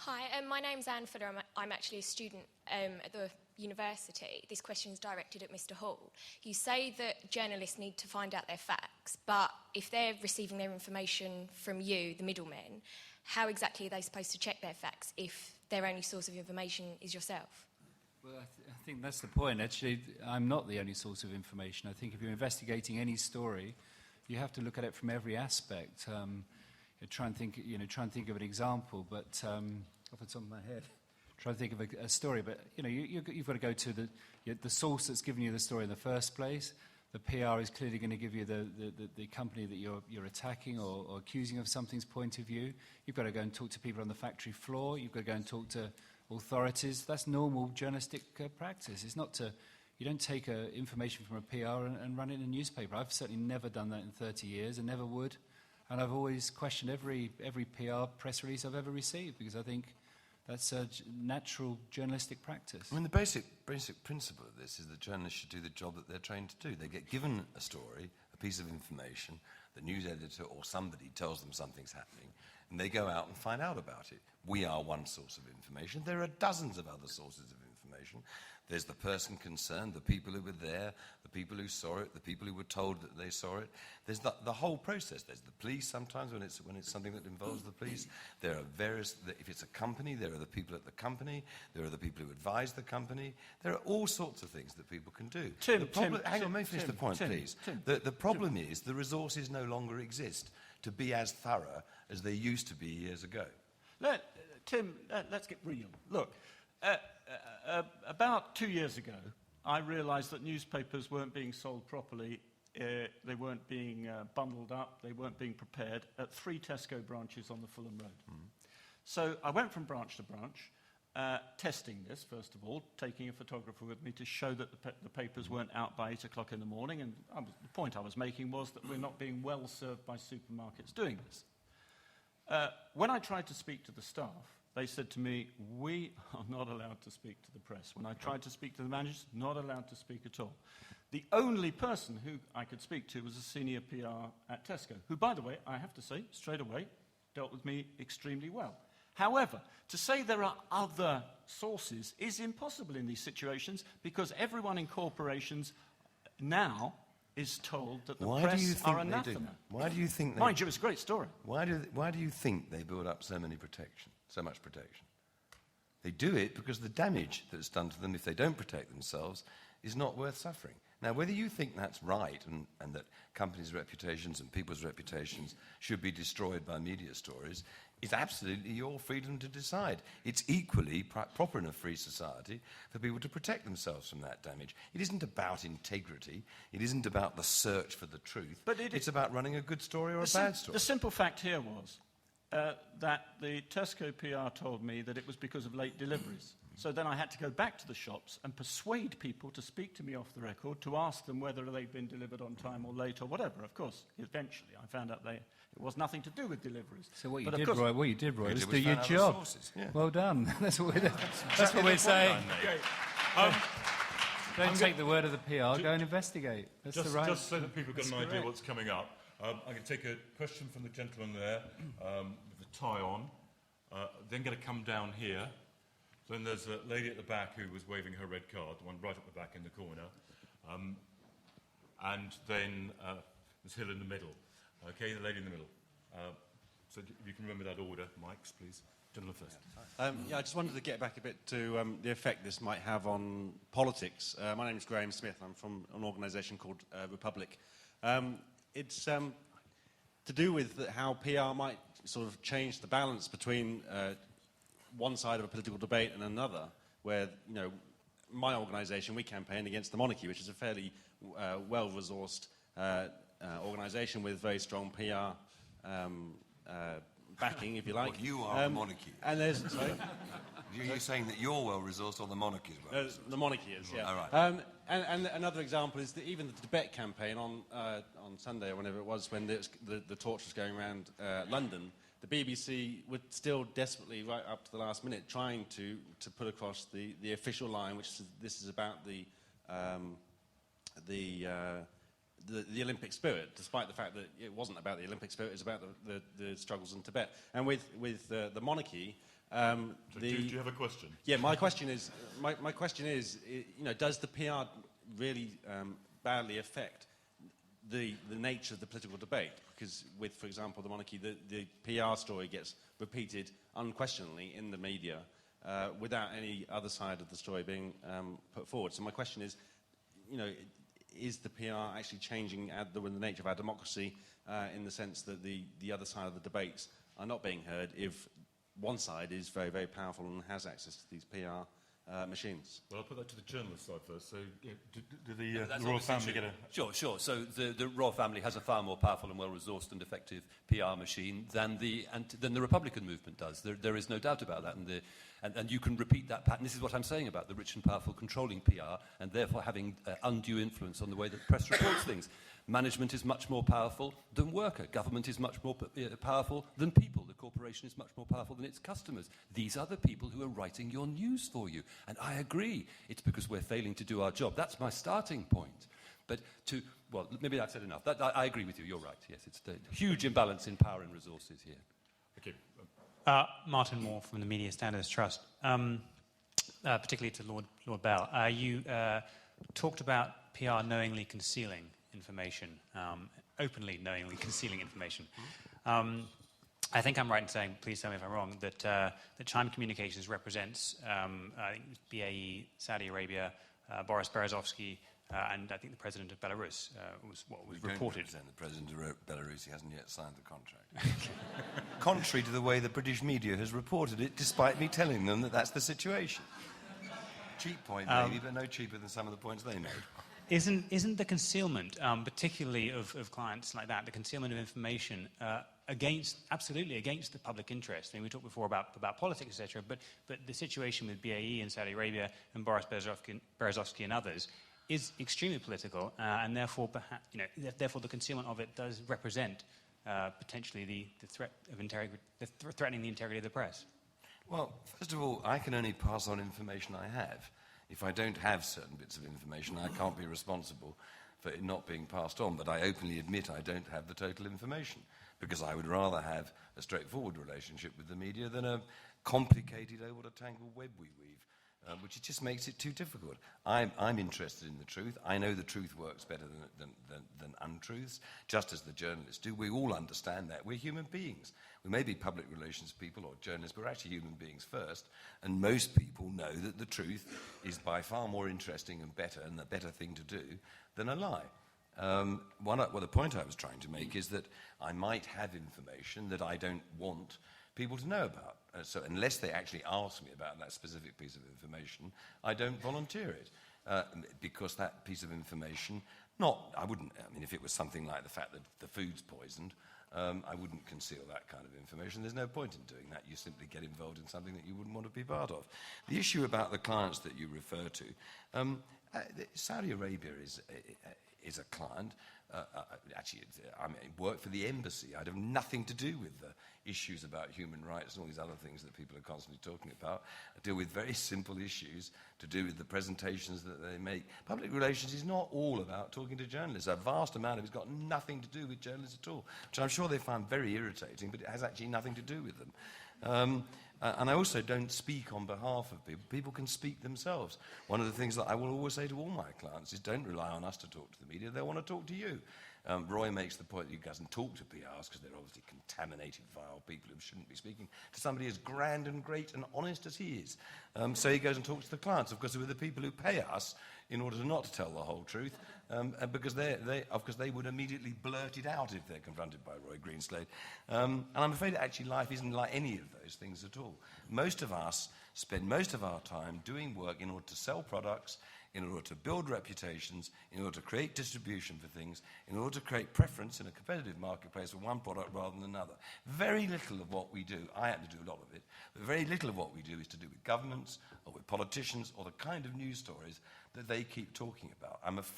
Hi, my name's Anne Fuller. I'm actually a student at the university. This question is directed at Mr. Hall. You say that journalists need to find out their facts, but if they're receiving their information from you, the middlemen, how exactly are they supposed to check their facts if their only source of information is yourself? Well, I think that's the point. Actually, I'm not the only source of information. I think if you're investigating any story, you have to look at it from every aspect. Try and think of an example, but off the top of my head, try and think of a story. But you've got to go to the source that's given you the story in the first place. The PR is clearly going to give you the company that you're attacking or accusing of something's point of view. You've got to go and talk to people on the factory floor. You've got to go and talk to authorities. That's normal journalistic practice. It's not to... You don't take information from a PR and run it in a newspaper. I've certainly never done that in 30 years and never would. And I've always questioned every PR press release I've ever received because I think that's a natural journalistic practice. I mean, the basic principle of this is that journalists should do the job that they're trained to do. They get given a story, a piece of information, the news editor or somebody tells them something's happening, and they go out and find out about it. We are one source of information. There are dozens of other sources of information. There's the person concerned, the people who were there, the people who saw it, the people who were told that they saw it. There's the whole process. There's the police sometimes when it's something that involves the police. There are various, if it's a company, there are the people at the company. There are the people who advise the company. There are all sorts of things that people can do. Hang on, let me finish the point, please. The problem is the resources no longer exist to be as thorough as they used to be years ago. Tim, let's get real. Look, about 2 years ago, I realised that newspapers weren't being sold properly. They weren't being bundled up. They weren't being prepared at 3 Tesco branches on the Fulham Road. Mm. So I went from branch to branch, testing this, first of all, taking a photographer with me to show that the papers weren't out by 8 o'clock in the morning. And the point I was making was that we're not being well served by supermarkets doing this. When I tried to speak to the staff, they said to me, we are not allowed to speak to the press. When I tried to speak to the managers, not allowed to speak at all. The only person who I could speak to was a senior PR at Tesco, who, by the way, I have to say, straight away, dealt with me extremely well. However, to say there are other sources is impossible in these situations because everyone in corporations now is told that the press are anathema. Why do you think they... Mind you, it's a great story. Why do you think they build up so much protection? They do it because the damage that's done to them if they don't protect themselves is not worth suffering. Now, whether you think that's right and that companies' reputations and people's reputations should be destroyed by media stories is absolutely your freedom to decide. It's equally proper in a free society for people to protect themselves from that damage. It isn't about integrity. It isn't about the search for the truth. But it's about running a good story or a bad story. The simple fact here was that the Tesco PR told me that it was because of late deliveries. So then I had to go back to the shops and persuade people to speak to me off the record, to ask them whether they'd been delivered on time or late or whatever. Of course, eventually I found out it was nothing to do with deliveries. So what you did, Roy, was do your job. Yeah. Well done. That's what we're saying. Don't take the word of the PR, go and investigate. That's the right. Just so that people get an idea what's coming up. I'm going to take a question from the gentleman there with the tie on, then going to come down here. Then there's a lady at the back who was waving her red card, the one right at the back in the corner. And then Ms. Hill in the middle. Okay, the lady in the middle. So if you can remember that order, Mikes, please. Gentleman first. I just wanted to get back a bit to the effect this might have on politics. My name is Graham Smith. I'm from an organisation called Republic. It's to do with how PR might sort of change the balance between one side of a political debate and another, where, my organisation, we campaign against the monarchy, which is a fairly well-resourced organisation with very strong PR backing, if you like. Well, you are the monarchy. And there's... Sorry? You're saying that you're well-resourced or the monarchy is well-resourced? The monarchy is, yeah. All right. And another example is that even the debate campaign on Sunday or whenever it was, when the torch was going around London, the BBC would still desperately, right up to the last minute, trying to put across the official line, which is, this is about the Olympic spirit, despite the fact that it wasn't about the Olympic spirit, it was about the struggles in Tibet. And with the monarchy, So do you have a question? Yeah, my question is, does the PR really badly affect the nature of the political debate? Because with, for example, the monarchy, the PR story gets repeated unquestionably in the media without any other side of the story being put forward. So my question is, is the PR actually changing the nature of our democracy in the sense that the other side of the debates are not being heard if one side is very, very powerful and has access to these PR machines? Well, I'll put that to the journalist side first. So, do the That's royal obviously family true. get a... Sure. So the royal family has a far more powerful and well-resourced and effective PR machine than the Republican movement does. There is no doubt about that. And you can repeat that pattern. This is what I'm saying about the rich and powerful controlling PR and therefore having undue influence on the way that the press reports things. Management is much more powerful than worker. Government is much more powerful than people. The corporation is much more powerful than its customers. These are the people who are writing your news for you. And I agree. It's because we're failing to do our job. That's my starting point. But well, maybe I've said enough. I agree with you. You're right. Yes, it's a huge imbalance in power and resources here. Okay. Martin Moore from the Media Standards Trust. Particularly to Lord Bell. You talked about PR knowingly concealing information, openly knowingly concealing information. I think I'm right in saying, please tell me if I'm wrong, that Chime Communications represents I think BAE, Saudi Arabia, Boris Berezovsky, and I think the president of Belarus was what was reported. The president of Belarus, he hasn't yet signed the contract. Contrary to the way the British media has reported it, despite me telling them that that's the situation. Cheap point, maybe, but no cheaper than some of the points they made. Isn't the concealment, particularly of clients like that, the concealment of information absolutely against the public interest? I mean, we talked before about politics, etc., but the situation with BAE in Saudi Arabia and Boris Berezovsky and others is extremely political, and therefore, therefore, the concealment of it does represent potentially the threat of threatening the integrity of the press. Well, first of all, I can only pass on information I have. If I don't have certain bits of information, I can't be responsible for it not being passed on, but I openly admit I don't have the total information, because I would rather have a straightforward relationship with the media than a complicated, what a tangled web we weave, which just makes it too difficult. I'm interested in the truth. I know the truth works better than untruths, just as the journalists do. We all understand that. We're human beings. We may be public relations people or journalists, but we're actually human beings first, and most people know that the truth is by far more interesting and better, and the better thing to do than a lie. The point I was trying to make is that I might have information that I don't want people to know about. So unless they actually ask me about that specific piece of information, I don't volunteer it. Because that piece of information, if it was something like the fact that the food's poisoned, I wouldn't conceal that kind of information. There's no point in doing that. You simply get involved in something that you wouldn't want to be part of. The issue about the clients that you refer to, Saudi Arabia is a client. I work for the embassy. I'd have nothing to do with the issues about human rights and all these other things that people are constantly talking about. I deal with very simple issues to do with the presentations that they make. Public relations is not all about talking to journalists. A vast amount of it's got nothing to do with journalists at all, which I'm sure they find very irritating, but it has actually nothing to do with them. And I also don't speak on behalf of people. People can speak themselves. One of the things that I will always say to all my clients is don't rely on us to talk to the media. They want to talk to you. Roy makes the point that he doesn't talk to PRs because they're obviously contaminated, vile people who shouldn't be speaking to somebody as grand and great and honest as he is. So he goes and talks to the clients. Of course, we're the people who pay us in order not to tell the whole truth, because they would immediately blurt it out if they're confronted by Roy Greenslade. And I'm afraid actually life isn't like any of those things at all. Most of us spend most of our time doing work in order to sell products, in order to build reputations, in order to create distribution for things, in order to create preference in a competitive marketplace for one product rather than another. Very little of what we do, I have to do a lot of it, but very little of what we do is to do with governments or with politicians or the kind of news stories that they keep talking about. I'm afraid